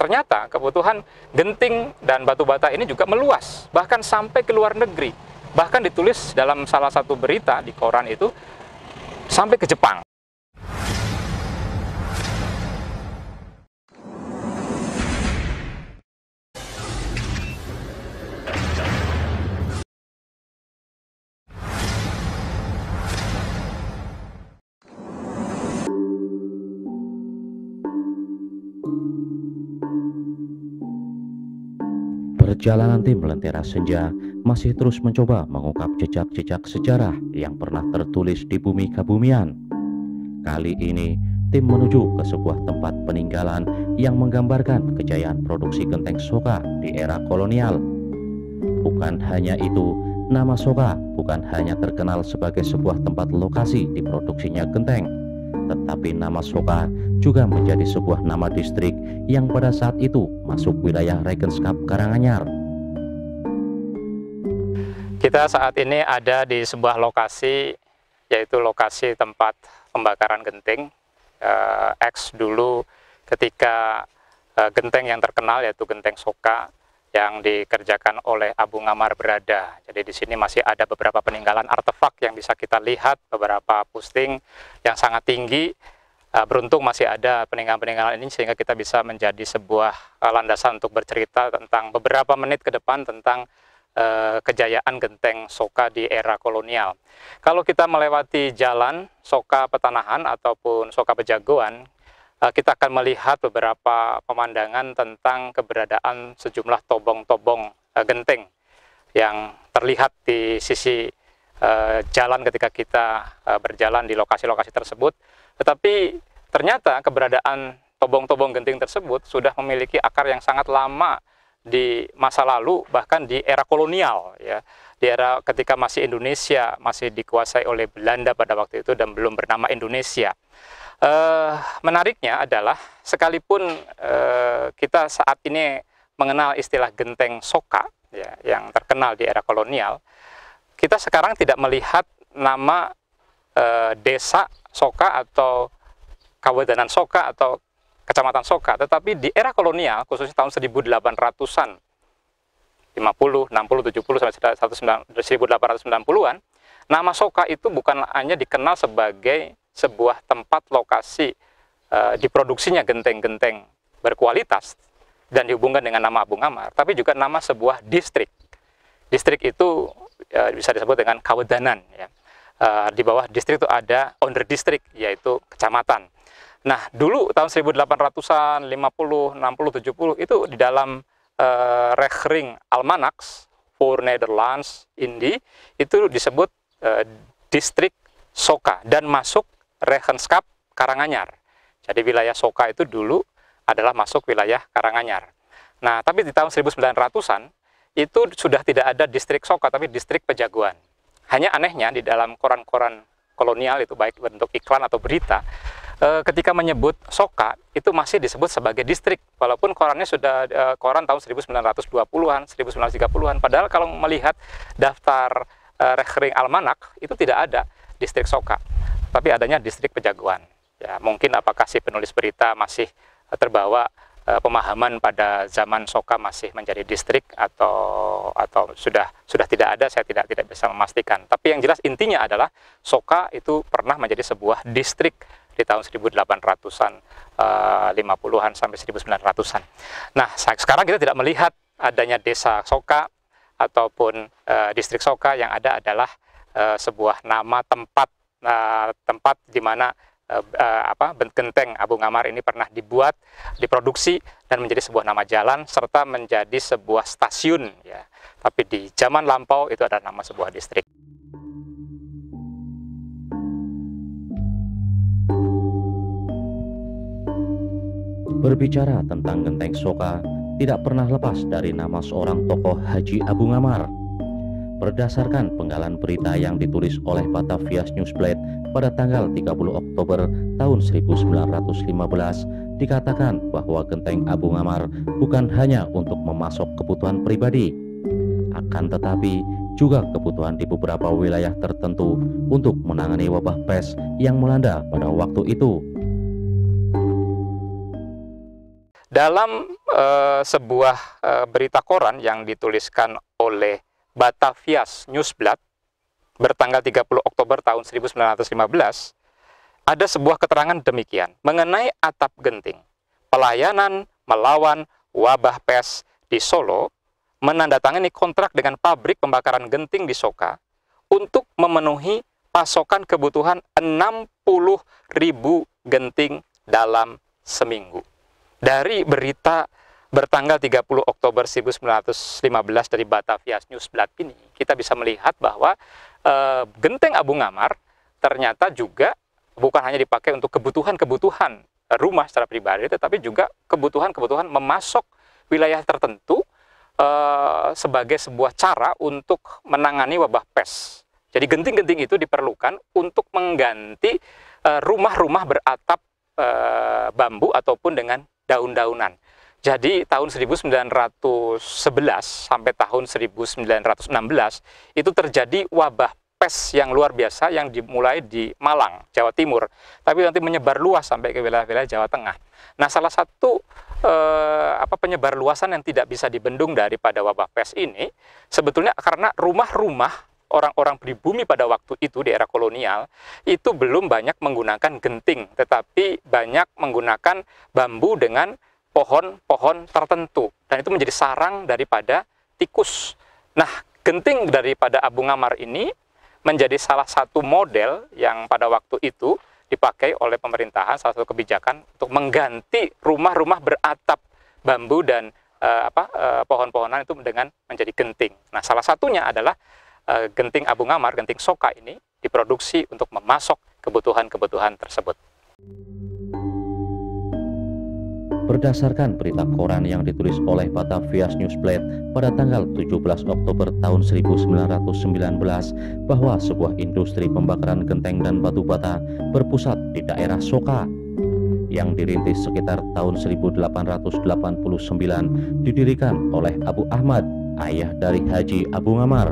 ternyata kebutuhan genting dan batu bata ini juga meluas, bahkan sampai ke luar negeri. Bahkan ditulis dalam salah satu berita di koran itu, sampai ke Jepang. Perjalanan tim Lentera Senja masih terus mencoba mengungkap jejak-jejak sejarah yang pernah tertulis di bumi Kabumian. Kali ini, tim menuju ke sebuah tempat peninggalan yang menggambarkan kejayaan produksi genteng Soka di era kolonial. Bukan hanya itu, nama Soka bukan hanya terkenal sebagai sebuah tempat lokasi diproduksinya genteng, tetapi nama Soka juga menjadi sebuah nama distrik yang pada saat itu masuk wilayah Regenskap Karanganyar. Kita saat ini ada di sebuah lokasi, yaitu lokasi tempat pembakaran genting. X dulu ketika genteng yang terkenal yaitu genteng Soka yang dikerjakan oleh Abu Ngammar berada. Jadi di sini masih ada beberapa peninggalan artefak yang bisa kita lihat, beberapa pusting yang sangat tinggi. Beruntung masih ada peninggalan-peninggalan ini sehingga kita bisa menjadi sebuah landasan untuk bercerita tentang beberapa menit ke depan tentang kejayaan genteng Soka di era kolonial. Kalau kita melewati jalan Soka Petanahan ataupun Soka Pejagoan, kita akan melihat beberapa pemandangan tentang keberadaan sejumlah tobong-tobong genteng yang terlihat di sisi jalan ketika kita berjalan di lokasi-lokasi tersebut. Tetapi ternyata keberadaan tobong-tobong genting tersebut sudah memiliki akar yang sangat lama di masa lalu, bahkan di era kolonial, ya, di era ketika masih Indonesia masih dikuasai oleh Belanda pada waktu itu dan belum bernama Indonesia. Menariknya adalah sekalipun kita saat ini mengenal istilah genteng Soka, ya, yang terkenal di era kolonial, kita sekarang tidak melihat nama desa Soka atau Kabupaten Soka atau Kecamatan Soka, tetapi di era kolonial, khususnya tahun 1800-an, 50, 60, 70, sampai 1890-an, nama Soka itu bukan hanya dikenal sebagai sebuah tempat lokasi diproduksinya genteng-genteng berkualitas dan dihubungkan dengan nama Abu Ngammar, tapi juga nama sebuah distrik. Distrik itu bisa disebut dengan Kawedanan, ya. Di bawah distrik itu ada under distrik, yaitu kecamatan. Nah, dulu tahun 1800-an, 50, 60, 70 itu di dalam Rekening Almanaks voor Nederlands Indie itu disebut distrik Soka dan masuk Regenskap Karanganyar. Jadi wilayah Soka itu dulu adalah masuk wilayah Karanganyar. Nah, tapi di tahun 1900-an itu sudah tidak ada distrik Soka, tapi distrik Pejagoan. Hanya anehnya di dalam koran-koran kolonial itu, baik bentuk iklan atau berita, ketika menyebut Soka itu masih disebut sebagai distrik, walaupun korannya sudah koran tahun 1920-an, 1930-an. Padahal kalau melihat daftar Rekening Almanak itu tidak ada distrik Soka, tapi adanya distrik Pejagoan. Ya, mungkin apakah si penulis berita masih terbawa pemahaman pada zaman Soka masih menjadi distrik atau sudah tidak ada, saya tidak bisa memastikan. Tapi yang jelas intinya adalah Soka itu pernah menjadi sebuah distrik di tahun 1800-an, 50-an sampai 1900-an. Nah, sekarang kita tidak melihat adanya desa Soka ataupun distrik Soka. Yang ada adalah sebuah nama tempat di mana genteng Abu Ngammar ini pernah dibuat, diproduksi, dan menjadi sebuah nama jalan serta menjadi sebuah stasiun, ya. Tapi di zaman lampau itu adalah nama sebuah distrik. Berbicara tentang genteng Soka tidak pernah lepas dari nama seorang tokoh Haji Abu Ngammar. Berdasarkan penggalan berita yang ditulis oleh Batavias Nieuwsblad pada tanggal 30 Oktober tahun 1915, dikatakan bahwa genteng Abu Ngammar bukan hanya untuk memasok kebutuhan pribadi, akan tetapi juga kebutuhan di beberapa wilayah tertentu untuk menangani wabah pes yang melanda pada waktu itu. Dalam sebuah berita koran yang dituliskan oleh Batavias Nieuwsblad bertanggal 30 Oktober tahun 1915, ada sebuah keterangan demikian mengenai atap genting. Pelayanan melawan wabah pes di Solo menandatangani kontrak dengan pabrik pembakaran genting di Soka untuk memenuhi pasokan kebutuhan 60.000 genting dalam seminggu. Dari berita bertanggal 30 Oktober 1915 dari Batavias Nieuwsblad ini, kita bisa melihat bahwa genteng Abu Ngammar ternyata juga bukan hanya dipakai untuk kebutuhan-kebutuhan rumah secara pribadi, tetapi juga kebutuhan-kebutuhan memasok wilayah tertentu sebagai sebuah cara untuk menangani wabah pes. Jadi genting-genting itu diperlukan untuk mengganti rumah-rumah beratap bambu ataupun dengan daun-daunan. Jadi tahun 1911 sampai tahun 1916 itu terjadi wabah pes yang luar biasa yang dimulai di Malang, Jawa Timur, tapi nanti menyebar luas sampai ke wilayah-wilayah Jawa Tengah. Nah, salah satu penyebar luasan yang tidak bisa dibendung daripada wabah pes ini sebetulnya karena rumah-rumah orang-orang pribumi pada waktu itu di era kolonial itu belum banyak menggunakan genting, tetapi banyak menggunakan bambu dengan pohon-pohon tertentu, dan itu menjadi sarang daripada tikus. Nah, genting daripada Abu Ngammar ini menjadi salah satu model yang pada waktu itu dipakai oleh pemerintahan, salah satu kebijakan untuk mengganti rumah-rumah beratap bambu dan pohon-pohonan itu dengan menjadi genting. Nah, salah satunya adalah genting Abu Ngammar, genting Soka ini diproduksi untuk memasok kebutuhan-kebutuhan tersebut. Berdasarkan berita koran yang ditulis oleh Batavias Nieuwsblad pada tanggal 17 Oktober tahun 1919 bahwa sebuah industri pembakaran genteng dan batu bata berpusat di daerah Soka yang dirintis sekitar tahun 1889 didirikan oleh Abu Ahmad, ayah dari Haji Abu Ngammar.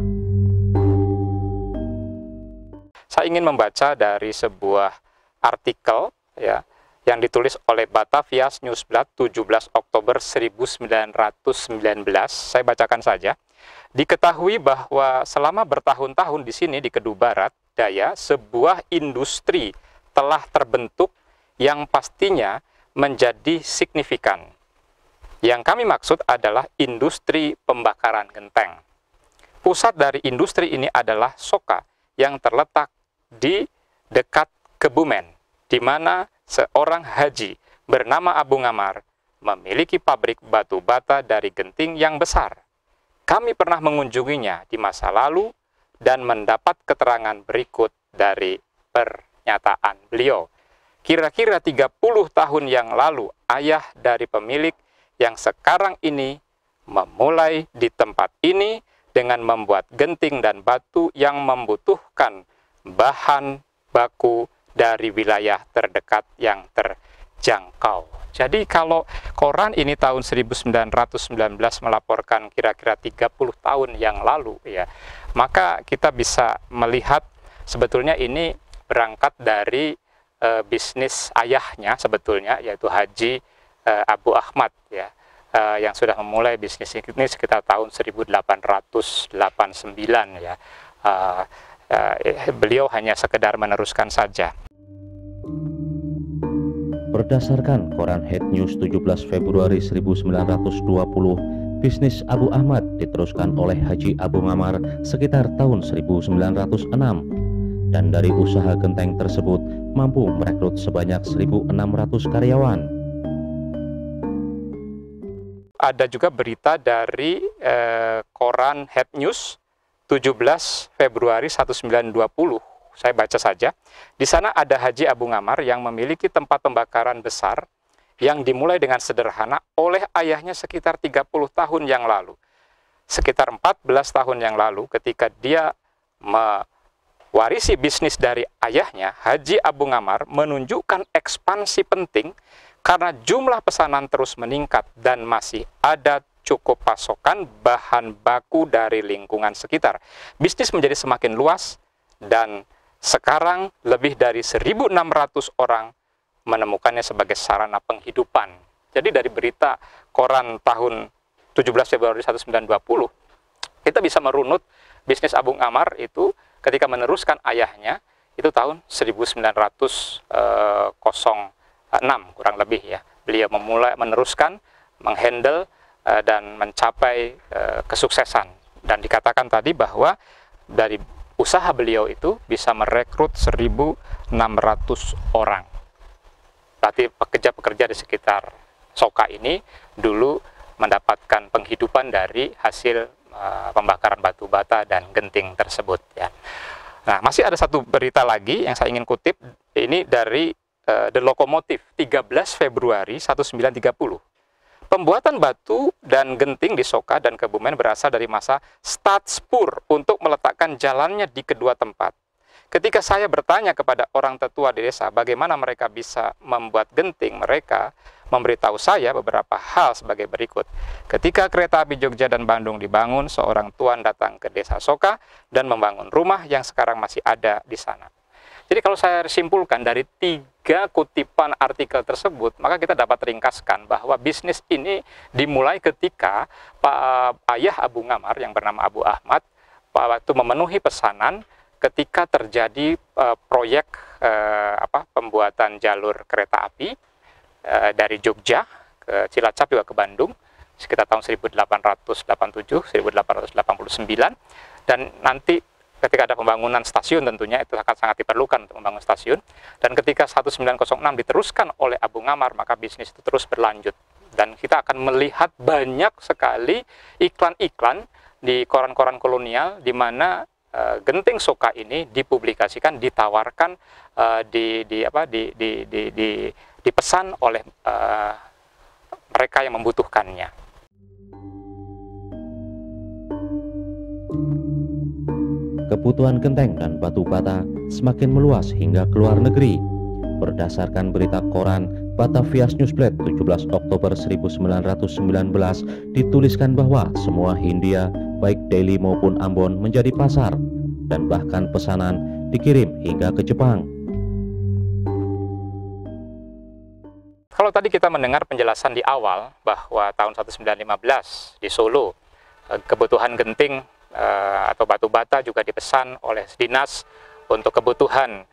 Saya ingin membaca dari sebuah artikel ya yang ditulis oleh Batavias Nieuwsblad 17 Oktober 1919. Saya bacakan saja. Diketahui bahwa selama bertahun-tahun di sini di Kedu Barat Daya, sebuah industri telah terbentuk yang pastinya menjadi signifikan. Yang kami maksud adalah industri pembakaran genteng. Pusat dari industri ini adalah Soka yang terletak di dekat Kebumen, di mana seorang haji bernama Abu Ngammar memiliki pabrik batu bata dari genting yang besar. Kami pernah mengunjunginya di masa lalu dan mendapat keterangan berikut dari pernyataan beliau. Kira-kira 30 tahun yang lalu, ayah dari pemilik yang sekarang ini memulai di tempat ini dengan membuat genting dan batu yang membutuhkan bahan baku dari wilayah terdekat yang terjangkau. Jadi kalau koran ini tahun 1919 melaporkan kira-kira 30 tahun yang lalu ya, maka kita bisa melihat sebetulnya ini berangkat dari bisnis ayahnya sebetulnya, yaitu Haji Abu Ahmad ya, yang sudah memulai bisnis ini sekitar tahun 1889 ya. Beliau hanya sekedar meneruskan saja. Berdasarkan koran Head News 17 Februari 1920, bisnis Abu Ahmad diteruskan oleh Haji Abu Ngammar sekitar tahun 1906, dan dari usaha genteng tersebut mampu merekrut sebanyak 1.600 karyawan. Ada juga berita dari koran Head News 17 Februari 1920. Saya baca saja. Di sana ada Haji Abu Ngammar yang memiliki tempat pembakaran besar yang dimulai dengan sederhana oleh ayahnya sekitar 30 tahun yang lalu. Sekitar 14 tahun yang lalu ketika dia mewarisi bisnis dari ayahnya, Haji Abu Ngammar menunjukkan ekspansi penting karena jumlah pesanan terus meningkat dan masih ada cukup pasokan bahan baku dari lingkungan sekitar. Bisnis menjadi semakin luas dan sekarang lebih dari 1.600 orang menemukannya sebagai sarana penghidupan. Jadi dari berita koran tahun 17 Februari 1920, kita bisa merunut bisnis Abu Amar itu ketika meneruskan ayahnya itu tahun 1906 kurang lebih ya. Beliau memulai meneruskan, menghandle dan mencapai kesuksesan. Dan dikatakan tadi bahwa dari usaha beliau itu bisa merekrut 1.600 orang. Berarti pekerja-pekerja di sekitar Soka ini dulu mendapatkan penghidupan dari hasil pembakaran batu bata dan genting tersebut ya. Nah, masih ada satu berita lagi yang saya ingin kutip, ini dari The Locomotive 13 Februari 1930. Pembuatan batu dan genting di Soka dan Kebumen berasal dari masa Stadspoor untuk meletakkan jalannya di kedua tempat. Ketika saya bertanya kepada orang tetua di desa bagaimana mereka bisa membuat genting, mereka memberitahu saya beberapa hal sebagai berikut. Ketika kereta api Jogja dan Bandung dibangun, seorang tuan datang ke desa Soka dan membangun rumah yang sekarang masih ada di sana. Jadi kalau saya simpulkan dari 3 kutipan artikel tersebut, maka kita dapat ringkaskan bahwa bisnis ini dimulai ketika ayah Abu Amar yang bernama Abu Ahmad waktu memenuhi pesanan ketika terjadi proyek pembuatan jalur kereta api dari Jogja ke Cilacap juga ke Bandung sekitar tahun 1887, 1889, dan nanti ketika ada pembangunan stasiun tentunya itu akan sangat diperlukan untuk membangun stasiun, dan ketika 1906 diteruskan oleh Abu Amar maka bisnis itu terus berlanjut, dan kita akan melihat banyak sekali iklan-iklan di koran-koran kolonial di mana genting Soka ini dipublikasikan, ditawarkan, dipesan oleh mereka yang membutuhkannya. Kebutuhan genteng dan batu bata semakin meluas hingga ke luar negeri. Berdasarkan berita koran Batavia's Newsblad 17 Oktober 1919 dituliskan bahwa semua Hindia baik Delhi maupun Ambon menjadi pasar, dan bahkan pesanan dikirim hingga ke Jepang. Kalau tadi kita mendengar penjelasan di awal bahwa tahun 1915 di Solo kebutuhan genting atau batu bata juga dipesan oleh dinas untuk kebutuhan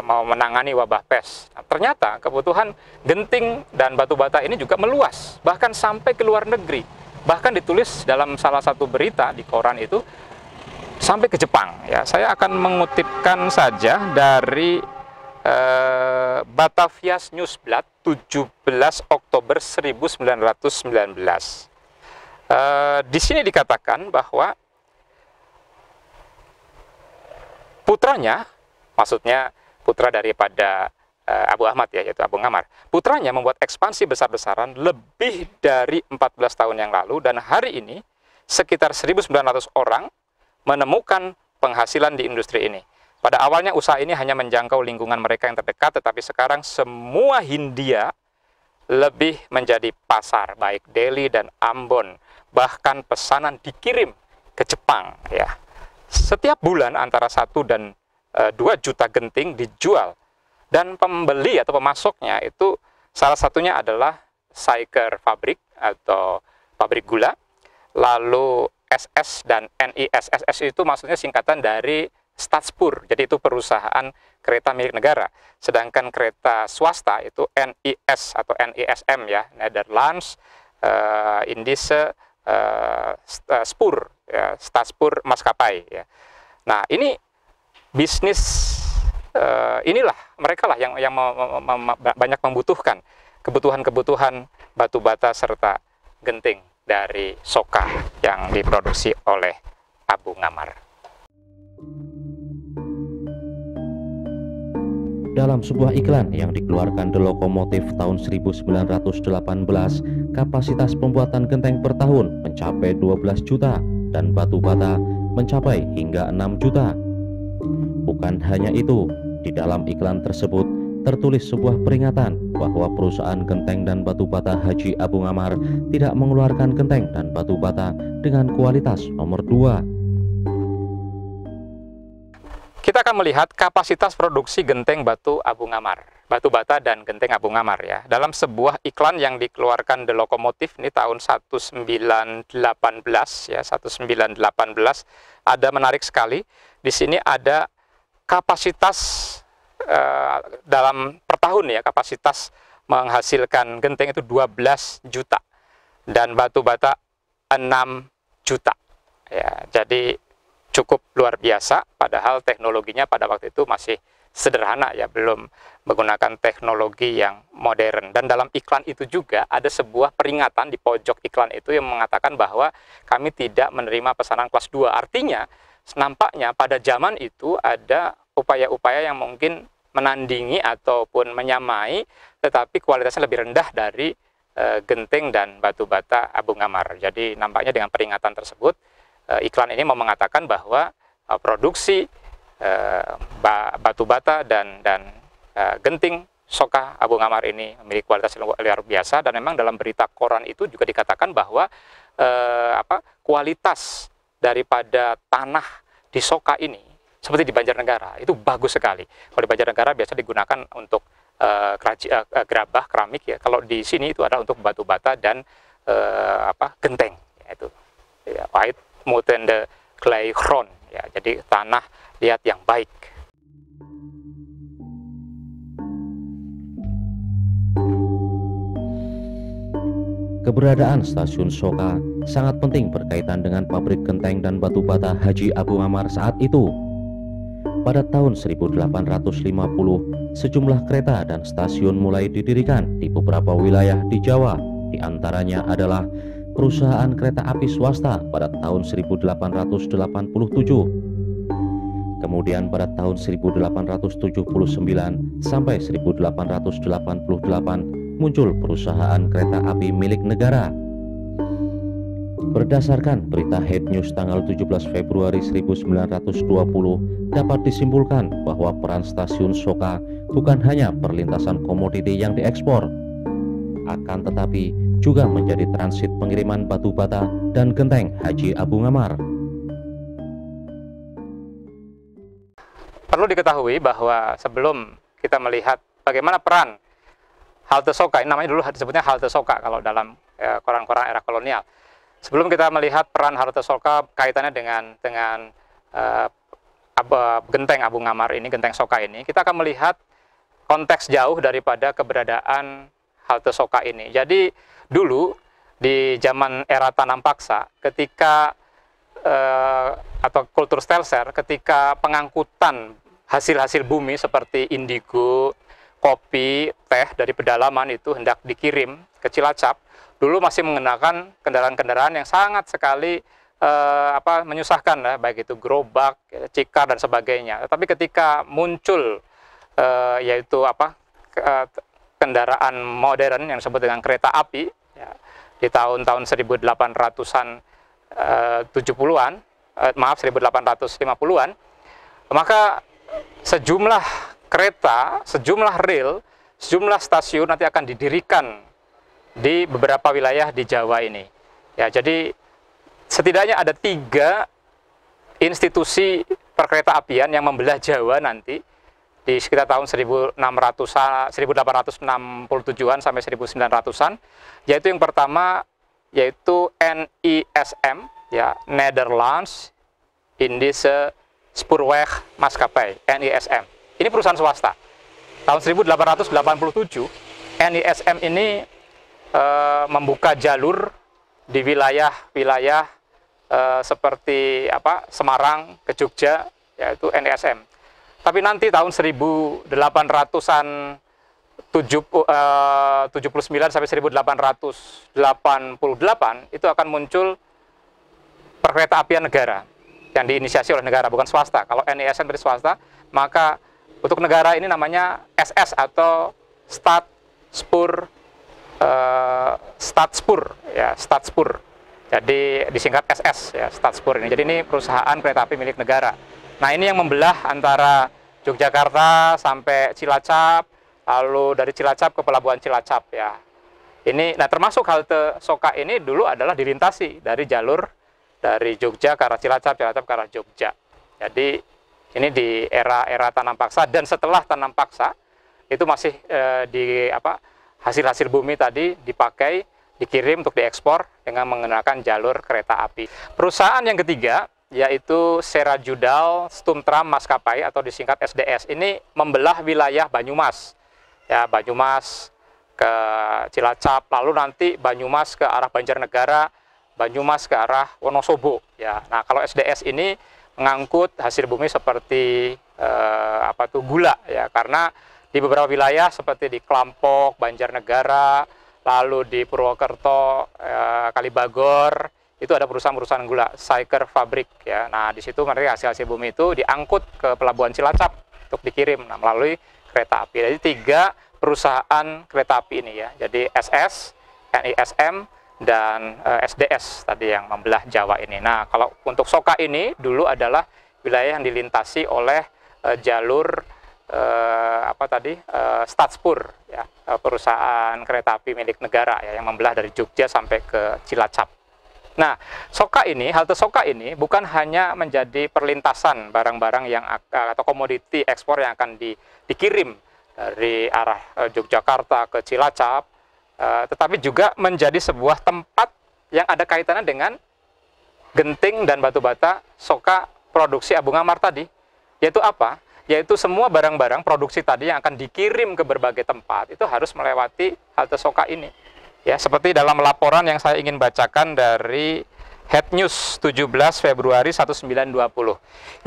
mau menangani wabah pes. Nah, ternyata kebutuhan genting dan batu bata ini juga meluas, bahkan sampai ke luar negeri. Bahkan ditulis dalam salah satu berita di koran itu sampai ke Jepang. Ya, saya akan mengutipkan saja dari Batavia's Newsblad 17 Oktober 1919. Di sini dikatakan bahwa putranya, maksudnya putra daripada Abu Ahmad ya, yaitu Abu Amar, putranya membuat ekspansi besar-besaran lebih dari 14 tahun yang lalu, dan hari ini sekitar 1.900 orang menemukan penghasilan di industri ini. Pada awalnya usaha ini hanya menjangkau lingkungan mereka yang terdekat, tetapi sekarang semua Hindia lebih menjadi pasar, baik Delhi dan Ambon. Bahkan pesanan dikirim ke Jepang ya. Setiap bulan antara 1 dan 2 juta genting dijual, dan pembeli atau pemasoknya itu salah satunya adalah Saiker Fabrik atau pabrik gula, lalu SS dan NIS. SS itu maksudnya singkatan dari Stadspoor, jadi itu perusahaan kereta milik negara. Sedangkan kereta swasta itu NIS atau NISM ya, Netherlands Indische Spoor, ya, Stadspoor maskapai ya. Nah, ini bisnis inilah mereka lah yang banyak membutuhkan kebutuhan batu bata serta genting dari Soka yang diproduksi oleh Abu Amar. Dalam sebuah iklan yang dikeluarkan The Locomotive tahun 1918, kapasitas pembuatan genteng per tahun mencapai 12 juta dan batu bata mencapai hingga 6 juta. Bukan hanya itu, di dalam iklan tersebut tertulis sebuah peringatan bahwa perusahaan genteng dan batu bata Haji Abu Amar tidak mengeluarkan genteng dan batu bata dengan kualitas nomor 2. kita akan melihat kapasitas produksi genteng batu Abu Ngammar, batu bata dan genteng Abu Ngammar ya. Dalam sebuah iklan yang dikeluarkan The Lokomotif ini tahun 1918 ya, 1918 ada menarik sekali. Di sini ada kapasitas dalam per tahun ya, kapasitas menghasilkan genteng itu 12 juta dan batu bata 6 juta ya. Jadi cukup luar biasa, padahal teknologinya pada waktu itu masih sederhana ya, belum menggunakan teknologi yang modern. Dan dalam iklan itu juga ada sebuah peringatan di pojok iklan itu yang mengatakan bahwa kami tidak menerima pesanan kelas 2. Artinya, nampaknya pada zaman itu ada upaya-upaya yang mungkin menandingi ataupun menyamai, tetapi kualitasnya lebih rendah dari genteng dan batu bata Abu Ngammar. Jadi nampaknya dengan peringatan tersebut, iklan ini mau mengatakan bahwa produksi batu bata dan genting Soka Abu Ngammar ini memiliki kualitas luar biasa. Dan memang dalam berita koran itu juga dikatakan bahwa kualitas daripada tanah di Soka ini seperti di Banjarnegara itu bagus sekali. Kalau di Banjarnegara biasa digunakan untuk gerabah keramik ya. Kalau di sini itu adalah untuk batu bata dan genteng yaitu ya, white mutende clay ground ya, jadi tanah liat yang baik. Keberadaan stasiun Soka sangat penting berkaitan dengan pabrik genteng dan batu bata Haji Abu Ngammar saat itu. Pada tahun 1850, sejumlah kereta dan stasiun mulai didirikan di beberapa wilayah di Jawa. Di antaranya adalah perusahaan kereta api swasta pada tahun 1887. Kemudian pada tahun 1879 sampai 1888 muncul perusahaan kereta api milik negara. Berdasarkan berita Head News tanggal 17 Februari 1920 dapat disimpulkan bahwa peran stasiun Soka bukan hanya perlintasan komoditi yang diekspor, akan tetapi juga menjadi transit pengiriman batu bata dan genteng Haji Abu Ngammar. Perlu diketahui bahwa sebelum kita melihat bagaimana peran halte Soka, ini namanya dulu disebutnya halte Soka kalau dalam koran-koran era kolonial. Sebelum kita melihat peran halte Soka kaitannya dengan genteng Abu Ngammar ini, genteng Soka ini, kita akan melihat konteks jauh daripada keberadaan halte Soka ini. Jadi dulu di zaman era tanam paksa, ketika atau kultur stelser, ketika pengangkutan hasil-hasil bumi seperti indigo, kopi, teh dari pedalaman itu hendak dikirim ke Cilacap, dulu masih menggunakan kendaraan-kendaraan yang sangat sekali menyusahkan ya, baik itu gerobak, cikar dan sebagainya. Tapi ketika muncul yaitu kendaraan modern yang disebut dengan kereta api ya, di tahun-tahun 1800-an 70-an, 1850-an, maka sejumlah kereta, sejumlah rel, sejumlah stasiun nanti akan didirikan di beberapa wilayah di Jawa ini. Ya, jadi setidaknya ada 3 institusi perkereta apian yang membelah Jawa nanti di sekitar tahun 1867-an sampai 1900-an, yaitu yang pertama yaitu NISM ya, Nederlands Indische Spoorwegmaatschappij, NISM. Ini perusahaan swasta. Tahun 1887 NISM ini membuka jalur di wilayah-wilayah seperti Semarang ke Jogja, yaitu NISM. Tapi nanti tahun 1879 sampai 1888 itu akan muncul perkereta apian negara yang diinisiasi oleh negara, bukan swasta. Kalau NISM dari swasta, maka untuk negara ini namanya SS atau Stadspoor ya, Stadspoor. Jadi disingkat SS ya, Stadspoor ini. Jadi ini perusahaan kereta api milik negara. Nah, ini yang membelah antara Yogyakarta sampai Cilacap, lalu dari Cilacap ke Pelabuhan Cilacap ya. Ini, nah termasuk halte Soka ini dulu adalah dilintasi dari jalur dari Jogja ke arah Cilacap, Cilacap ke arah Jogja. Jadi Ini di era tanam paksa, dan setelah tanam paksa itu masih hasil-hasil bumi tadi dipakai, dikirim untuk diekspor dengan menggunakan jalur kereta api. Perusahaan yang ketiga yaitu Serajudal Stumtram Maskapai atau disingkat SDS. Ini membelah wilayah Banyumas. Ya, Banyumas ke Cilacap, lalu nanti Banyumas ke arah Banjarnegara, Banyumas ke arah Wonosobo. Ya, nah kalau SDS ini mengangkut hasil bumi seperti gula, ya, karena di beberapa wilayah seperti di Klampok, Banjarnegara, lalu di Purwokerto, Kalibagor, itu ada perusahaan-perusahaan gula, Syker Fabrik, ya. Nah di situ mereka hasil bumi itu diangkut ke pelabuhan Cilacap untuk dikirim melalui kereta api. Jadi 3 perusahaan kereta api ini, ya. Jadi SS, NISM, dan SDS tadi yang membelah Jawa ini. Nah, kalau untuk Soka ini dulu adalah wilayah yang dilintasi oleh jalur Stadspur, ya, perusahaan kereta api milik negara, ya, yang membelah dari Jogja sampai ke Cilacap. Nah, Soka ini, halte Soka ini bukan hanya menjadi perlintasan barang-barang yang atau komoditi ekspor yang akan dikirim dari arah Yogyakarta ke Cilacap, tetapi juga menjadi sebuah tempat yang ada kaitannya dengan genting dan batu bata Soka produksi Abu Ngammar tadi. Yaitu apa? Yaitu semua barang-barang produksi tadi yang akan dikirim ke berbagai tempat itu harus melewati halte Soka ini. Ya, seperti dalam laporan yang saya ingin bacakan dari Head News 17 Februari 1920.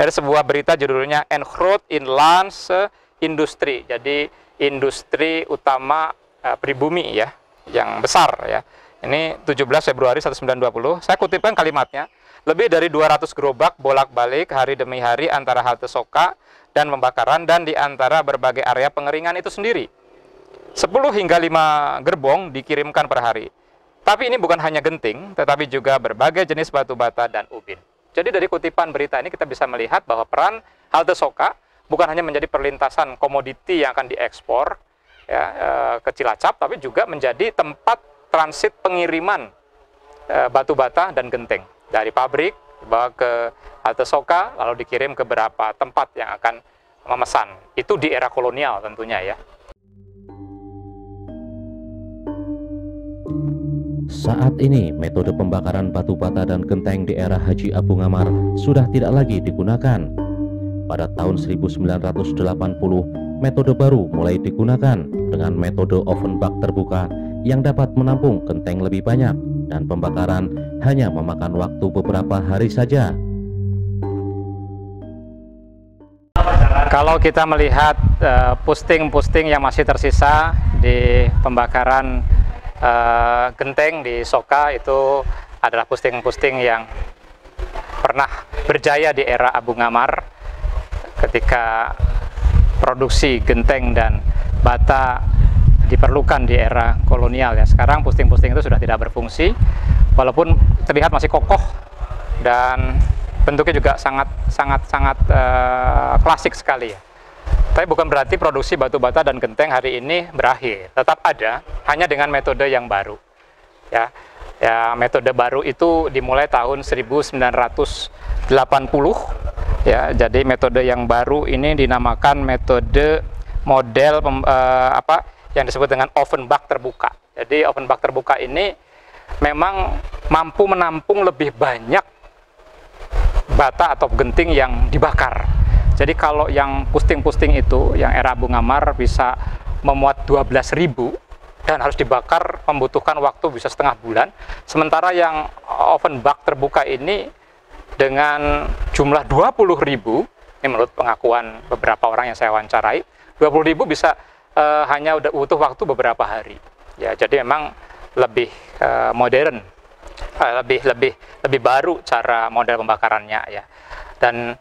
Ada sebuah berita judulnya Encroach Inland Industry. Jadi industri utama pribumi, ya, yang besar, ya. Ini 17 Februari 1920. Saya kutipkan kalimatnya. Lebih dari 200 gerobak bolak-balik hari demi hari antara halte Soka dan pembakaran dan di antara berbagai area pengeringan itu sendiri. 10 hingga 5 gerbong dikirimkan per hari. Tapi ini bukan hanya genting, tetapi juga berbagai jenis batu bata dan ubin. Jadi dari kutipan berita ini kita bisa melihat bahwa peran halte Soka bukan hanya menjadi perlintasan komoditi yang akan diekspor, ya, ke Cilacap, tapi juga menjadi tempat transit pengiriman batu bata dan genting dari pabrik dibawa ke halte Soka lalu dikirim ke beberapa tempat yang akan memesan. Itu di era kolonial tentunya, ya. Saat ini metode pembakaran batu bata dan genteng di era Haji Abu Ngammar sudah tidak lagi digunakan. Pada tahun 1980, metode baru mulai digunakan dengan metode oven bak terbuka yang dapat menampung genteng lebih banyak dan pembakaran hanya memakan waktu beberapa hari saja. Kalau kita melihat posting-posting yang masih tersisa di pembakaran genteng di Soka, itu adalah posting-posting yang pernah berjaya di era Abu Ngammar ketika produksi genteng dan bata diperlukan di era kolonial, ya. Sekarang posting-posting itu sudah tidak berfungsi, walaupun terlihat masih kokoh dan bentuknya juga sangat klasik sekali, ya. Tapi bukan berarti produksi batu bata dan genteng hari ini berakhir. Tetap ada, hanya dengan metode yang baru, ya. Ya, metode baru itu dimulai tahun 1980, ya. Jadi metode yang baru ini dinamakan metode model yang disebut dengan oven bak terbuka. Jadi oven bak terbuka ini memang mampu menampung lebih banyak bata atau genting yang dibakar. Jadi kalau yang posting-posting itu yang era Abu Ngammar bisa memuat 12.000 dan harus dibakar membutuhkan waktu bisa setengah bulan, sementara yang oven bak terbuka ini dengan jumlah 20.000, ini menurut pengakuan beberapa orang yang saya wawancarai, 20.000 bisa hanya udah butuh waktu beberapa hari, ya. Jadi memang lebih modern, lebih baru cara model pembakarannya, ya. Dan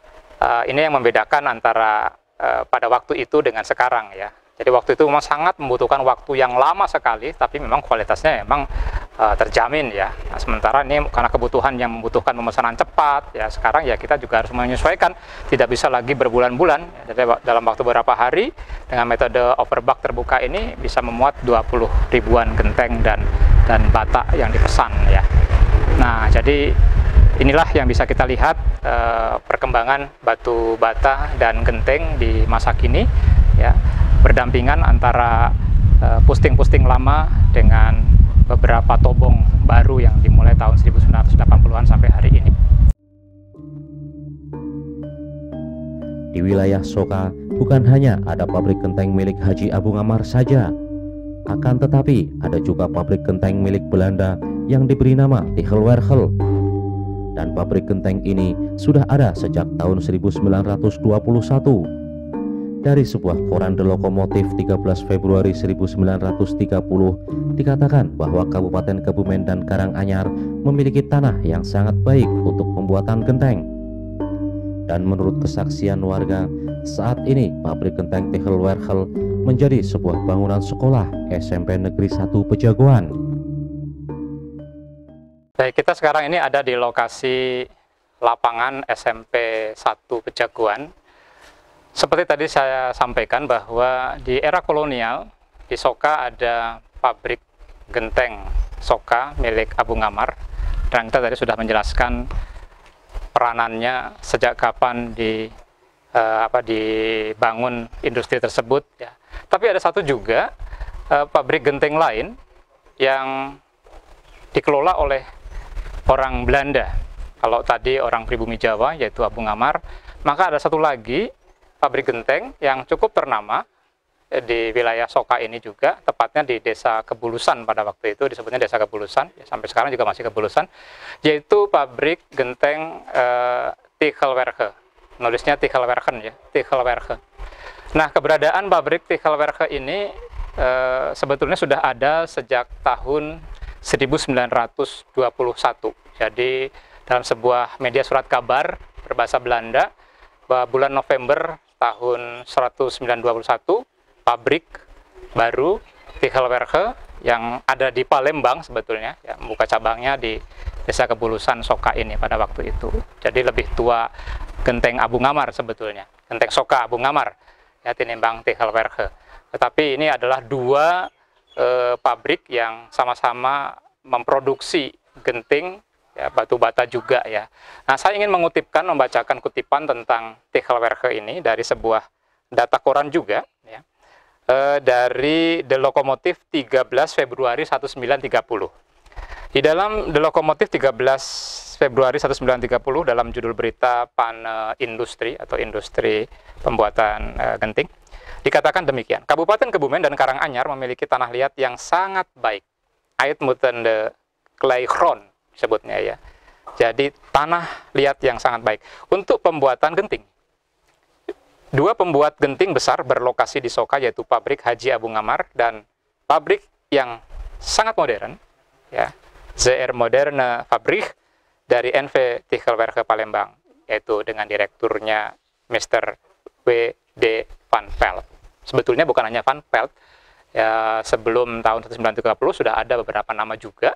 ini yang membedakan antara pada waktu itu dengan sekarang, ya. Jadi waktu itu memang sangat membutuhkan waktu yang lama sekali, tapi memang kualitasnya memang terjamin, ya. Nah, sementara ini karena kebutuhan yang membutuhkan pemesanan cepat, ya, sekarang ya kita juga harus menyesuaikan, tidak bisa lagi berbulan-bulan, ya. Jadi dalam waktu beberapa hari dengan metode overbak terbuka ini bisa memuat 20 ribuan genteng dan bata yang dipesan, ya. Nah, jadi inilah yang bisa kita lihat perkembangan batu bata dan genteng di masa kini, ya, berdampingan antara pusting-pusting lama dengan beberapa tobong baru yang dimulai tahun 1980-an sampai hari ini. Di wilayah Soka bukan hanya ada pabrik genteng milik Haji Abu Ngammar saja, akan tetapi ada juga pabrik genteng milik Belanda yang diberi nama Tichelwerkel. Dan pabrik genteng ini sudah ada sejak tahun 1921. Dari sebuah koran The Lokomotif 13 Februari 1930 dikatakan bahwa Kabupaten Kebumen dan Karanganyar memiliki tanah yang sangat baik untuk pembuatan genteng. Dan menurut kesaksian warga, saat ini pabrik genteng Tichelwerkel menjadi sebuah bangunan sekolah SMP Negeri 1 Pejagoan. Baik, kita sekarang ini ada di lokasi lapangan SMP 1 Pejagoan. Seperti tadi saya sampaikan bahwa di era kolonial di Soka ada pabrik genteng Soka milik Abu Ngammar, dan kita tadi sudah menjelaskan peranannya sejak kapan dibangun industri tersebut, ya. Tapi ada satu juga pabrik genteng lain yang dikelola oleh orang Belanda. Kalau tadi orang pribumi Jawa yaitu Abu Ngammar, maka ada satu lagi pabrik genteng yang cukup ternama di wilayah Soka ini juga, tepatnya di Desa Kebulusan. Pada waktu itu disebutnya Desa Kebulusan, ya, sampai sekarang juga masih Kebulusan, yaitu pabrik genteng Tichelwerke. Nulisnya Tichelwerken, ya, Tichelwerke. Nah, keberadaan pabrik Tichelwerke ini sebetulnya sudah ada sejak tahun 1921. Jadi dalam sebuah media surat kabar berbahasa Belanda, bahwa bulan November tahun 1921, pabrik baru Tichelwerke yang ada di Palembang sebetulnya, ya, membuka cabangnya di Desa Kebulusan Soka ini pada waktu itu. Jadi lebih tua genteng Abu Ngammar sebetulnya, genteng Soka Abu Ngammar, ya, tinimbang Tichelwerke. Tetapi ini adalah dua pabrik yang sama-sama memproduksi genting, ya, batu bata juga, ya. Nah, saya ingin membacakan kutipan tentang Tichelwerke ini dari sebuah data koran juga, ya, dari The Lokomotif 13 Februari 1930. Di dalam The Lokomotif 13 Februari 1930 dalam judul berita Pane Industri atau industri pembuatan genting, dikatakan demikian: Kabupaten Kebumen dan Karanganyar memiliki tanah liat yang sangat baik. Uitmuntende kleigrond sebutnya, ya. Jadi tanah liat yang sangat baik untuk pembuatan genting. Dua pembuat genting besar berlokasi di Soka, yaitu pabrik Haji Abu Ngammar dan pabrik yang sangat modern, ya, ZR Moderne Fabrik dari NV Tichelwerke Palembang, yaitu dengan direkturnya Mr. W.D. Van Pelt. Sebetulnya bukan hanya Van Pelt, ya, sebelum tahun 1930 sudah ada beberapa nama juga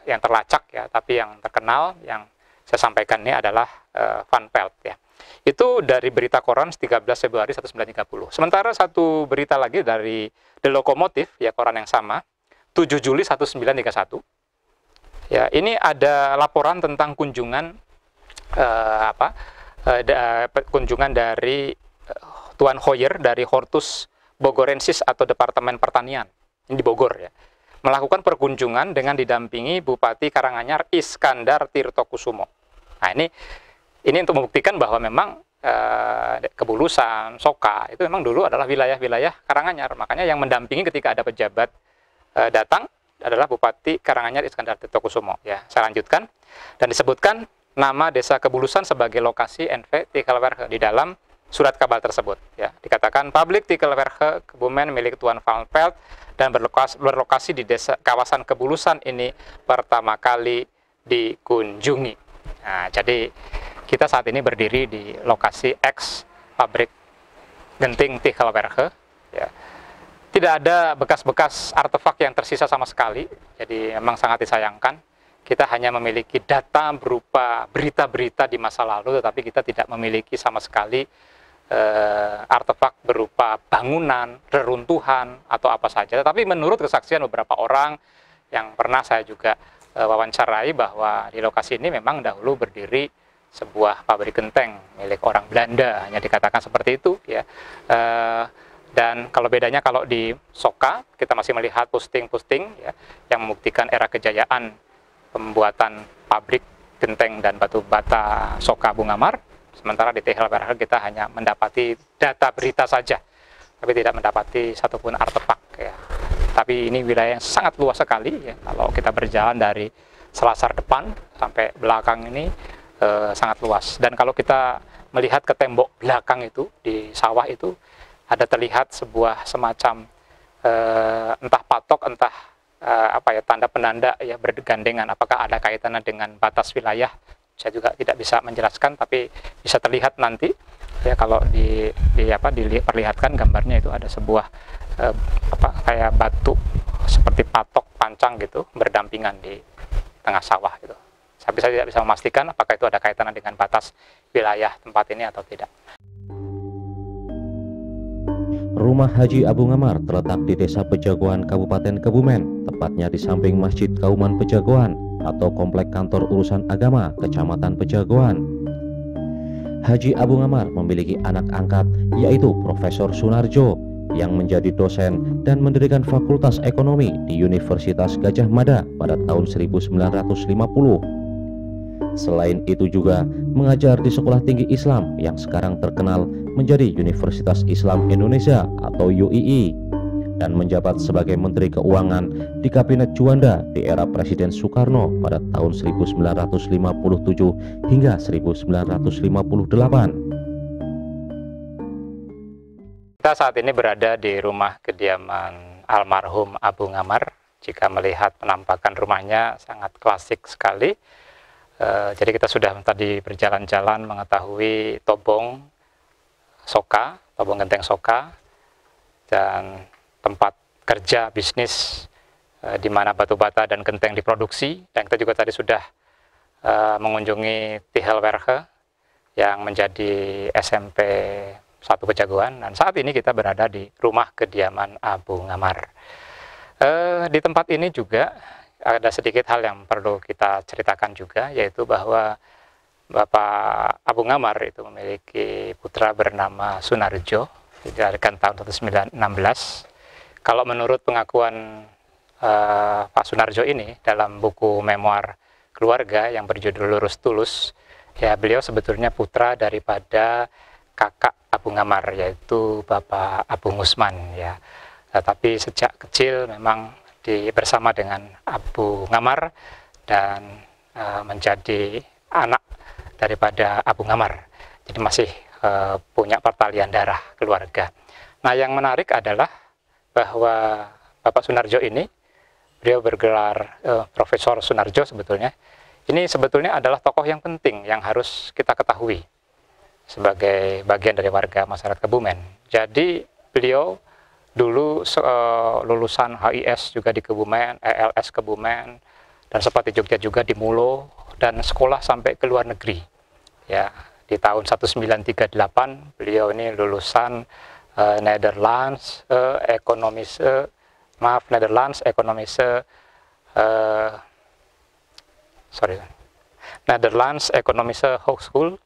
yang terlacak, ya, tapi yang terkenal yang saya sampaikan ini adalah Van Pelt, ya. Itu dari berita koran 13 Februari 1930. Sementara satu berita lagi dari The Lokomotif, ya, koran yang sama, 7 Juli 1931. Ya, ini ada laporan tentang kunjungan kunjungan dari Tuan Hoyer dari Hortus Bogorensis atau Departemen Pertanian, ini di Bogor, ya, melakukan perkunjungan dengan didampingi Bupati Karanganyar Iskandar Tirtokusumo. Nah, ini untuk membuktikan bahwa memang Kebulusan, Soka itu memang dulu adalah wilayah-wilayah Karanganyar. Makanya yang mendampingi ketika ada pejabat datang adalah Bupati Karanganyar Iskandar Tirtokusumo. Ya, saya lanjutkan. Dan disebutkan nama Desa Kebulusan sebagai lokasi NV Tichelwerke di dalam surat kabar tersebut. Ya, dikatakan pabrik Tichelwerke Kebumen milik Tuan Van Pelt dan berlokasi di desa kawasan Kebulusan ini pertama kali dikunjungi. Nah, jadi kita saat ini berdiri di lokasi X pabrik genting Tichelwerke. Ya. Tidak ada bekas-bekas artefak yang tersisa sama sekali, jadi memang sangat disayangkan. Kita hanya memiliki data berupa berita-berita di masa lalu, tetapi kita tidak memiliki sama sekali artefak berupa bangunan, reruntuhan, atau apa saja. Tetapi menurut kesaksian beberapa orang yang pernah saya juga wawancarai bahwa di lokasi ini memang dahulu berdiri sebuah pabrik genteng milik orang Belanda, hanya dikatakan seperti itu ya. Dan kalau bedanya, kalau di Soka kita masih melihat posting-posting ya, yang membuktikan era kejayaan pembuatan pabrik genteng dan batu bata Soka Bungamar. Sementara di Tehelwerke kita hanya mendapati data berita saja, tapi tidak mendapati satupun artefak ya. Tapi ini wilayah yang sangat luas sekali ya. Kalau kita berjalan dari selasar depan sampai belakang ini sangat luas. Dan kalau kita melihat ke tembok belakang itu di sawah itu ada terlihat sebuah semacam entah patok, entah tanda penanda ya, bergandengan. Apakah ada kaitannya dengan batas wilayah? Saya juga tidak bisa menjelaskan, tapi bisa terlihat nanti ya, kalau diperlihatkan gambarnya itu ada sebuah kayak batu seperti patok pancang gitu berdampingan di tengah sawah gitu. Tapi saya tidak bisa memastikan apakah itu ada kaitannya dengan batas wilayah tempat ini atau tidak. Rumah Haji Abu Ngamar terletak di Desa Pejagoan, Kabupaten Kebumen, tepatnya di samping Masjid Kauman Pejagoan atau Komplek Kantor Urusan Agama Kecamatan Pejagoan. Haji Abu Ngamar memiliki anak angkat, yaitu Profesor Sunarjo, yang menjadi dosen dan mendirikan Fakultas Ekonomi di Universitas Gadjah Mada pada tahun 1950. Selain itu juga mengajar di Sekolah Tinggi Islam yang sekarang terkenal menjadi Universitas Islam Indonesia atau UII, dan menjabat sebagai Menteri Keuangan di Kabinet Juanda di era Presiden Soekarno pada tahun 1957 hingga 1958. Kita saat ini berada di rumah kediaman almarhum Abu Ngamar. Jika melihat penampakan rumahnya sangat klasik sekali. Jadi kita sudah tadi berjalan-jalan mengetahui Tobong Soka, Tobong Genteng Soka, dan tempat kerja bisnis di mana batu bata dan genteng diproduksi. Dan kita juga tadi sudah mengunjungi Tehelwerke yang menjadi SMP 1 Pejagoan. Dan saat ini kita berada di rumah kediaman Abu Ngamar. Di tempat ini juga ada sedikit hal yang perlu kita ceritakan juga, yaitu bahwa Bapak Abu Ngamar itu memiliki putra bernama Sunarjo, dilahirkan tahun 1916. Kalau menurut pengakuan Pak Sunarjo ini dalam buku memoir keluarga yang berjudul Lurus Tulus, ya beliau sebetulnya putra daripada kakak Abu Ngamar, yaitu Bapak Abu Ngusman ya. Tapi sejak kecil memang bersama dengan Abu Ngamar dan menjadi anak daripada Abu Ngamar. Jadi masih punya pertalian darah keluarga. Nah, yang menarik adalah bahwa Bapak Sunarjo ini, beliau bergelar Profesor Sunarjo sebetulnya. Ini sebetulnya adalah tokoh yang penting yang harus kita ketahui sebagai bagian dari warga masyarakat Kebumen. Jadi beliau dulu lulusan HIS juga di Kebumen, ELS Kebumen, dan sempat di Jogja juga di Mulo, dan sekolah sampai ke luar negeri. Ya, di tahun 1938 beliau ini lulusan Netherlands Economische Hogeschool.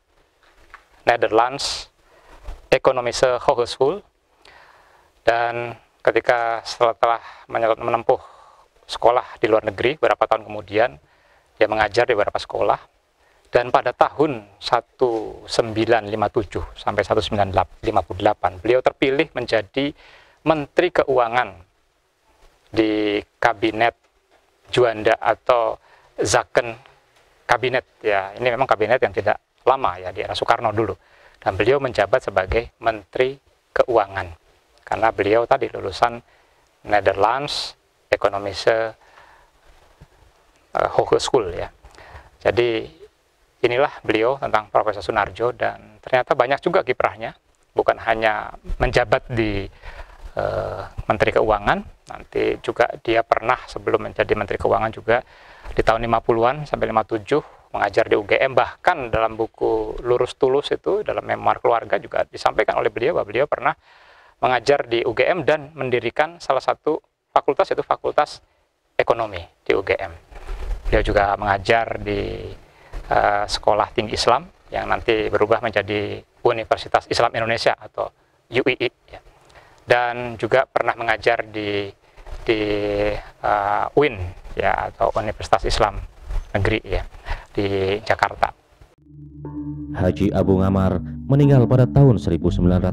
Dan ketika setelah menempuh sekolah di luar negeri beberapa tahun kemudian, dia mengajar di beberapa sekolah, dan pada tahun 1957 sampai 1958 beliau terpilih menjadi Menteri Keuangan di Kabinet Juanda atau Zaken Kabinet ya. Ini memang kabinet yang tidak lama ya, di era Soekarno dulu, dan beliau menjabat sebagai Menteri Keuangan karena beliau tadi lulusan Netherlands Economische Hogeschool ya. Jadi inilah beliau tentang Profesor Sunarjo, dan ternyata banyak juga kiprahnya, bukan hanya menjabat di Menteri Keuangan, nanti juga dia pernah sebelum menjadi Menteri Keuangan juga di tahun 50-an sampai 57 mengajar di UGM. Bahkan dalam buku Lurus Tulus itu, dalam memoir keluarga juga disampaikan oleh beliau bahwa beliau pernah mengajar di UGM dan mendirikan salah satu fakultas, yaitu Fakultas Ekonomi di UGM. Beliau juga mengajar di Sekolah Tinggi Islam yang nanti berubah menjadi Universitas Islam Indonesia atau UII, ya. Dan juga pernah mengajar di UIN, ya, atau Universitas Islam Negeri, ya, di Jakarta. Haji Abu Ngamar meninggal pada tahun 1951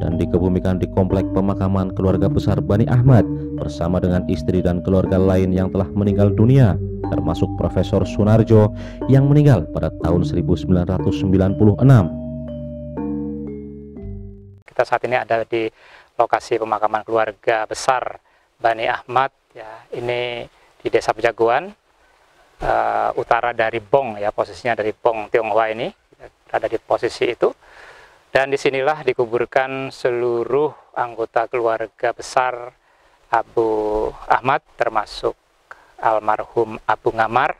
dan dikebumikan di komplek pemakaman keluarga besar Bani Ahmad bersama dengan istri dan keluarga lain yang telah meninggal dunia, termasuk Profesor Sunarjo yang meninggal pada tahun 1996. Kita saat ini ada di lokasi pemakaman keluarga besar Bani Ahmad, ya, ini di Desa Pejagoan, utara dari Bong, ya, posisinya dari Bong Tionghoa ini, ada di posisi itu. Dan disinilah dikuburkan seluruh anggota keluarga besar Abu Ahmad, termasuk almarhum Abu Ngamar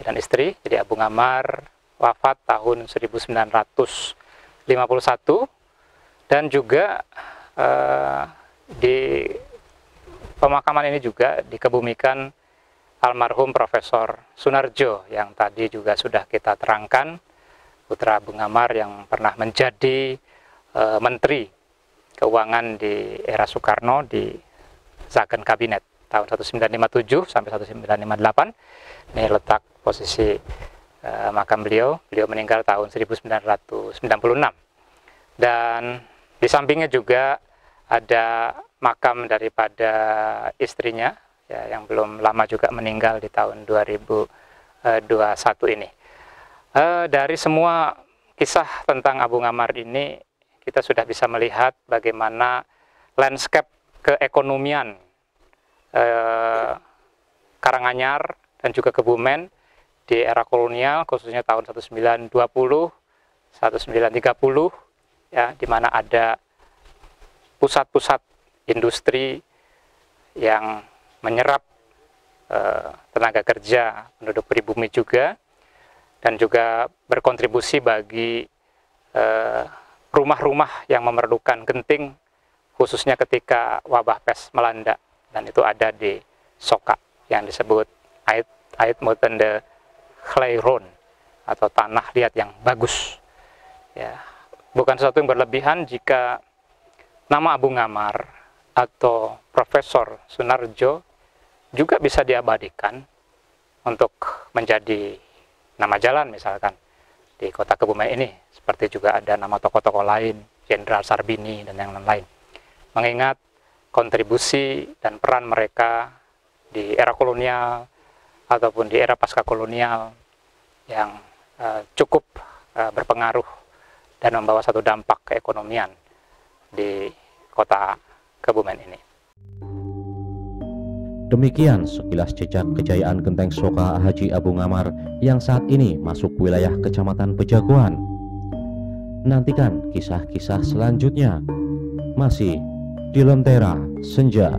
dan istri. Jadi Abu Ngamar wafat tahun 1951, dan juga di pemakaman ini juga dikebumikan almarhum Profesor Sunarjo yang tadi juga sudah kita terangkan, putra Abu Ngamar yang pernah menjadi Menteri Keuangan di era Soekarno di Zakon Kabinet tahun 1957 sampai 1958. Ini letak posisi makam beliau. Beliau meninggal tahun 1996. Dan di sampingnya juga ada makam daripada istrinya, ya, yang belum lama juga meninggal di tahun 2021 ini. Dari semua kisah tentang Abu Ngamar ini, kita sudah bisa melihat bagaimana landscape keekonomian Karanganyar dan juga Kebumen di era kolonial, khususnya tahun 1920, 1930, ya, di mana ada pusat-pusat industri yang menyerap tenaga kerja penduduk pribumi juga, dan juga berkontribusi bagi rumah-rumah yang memerlukan genting, khususnya ketika wabah pes melanda, dan itu ada di Soka yang disebut Ait Mutende Kleiron atau tanah liat yang bagus, ya. Bukan sesuatu yang berlebihan jika nama Abu Ngamar atau Profesor Sunarjo juga bisa diabadikan untuk menjadi nama jalan misalkan di kota Kebumen ini, seperti juga ada nama tokoh-tokoh lain, Jenderal Sarbini dan yang lain-lain, mengingat kontribusi dan peran mereka di era kolonial ataupun di era pasca kolonial yang cukup berpengaruh dan membawa satu dampak keekonomian di kota Kebumen ini. Demikian sekilas jejak kejayaan Genteng Soka Haji Abu Ngamar yang saat ini masuk wilayah Kecamatan Pejagoan. Nantikan kisah-kisah selanjutnya masih di Lentera Senja.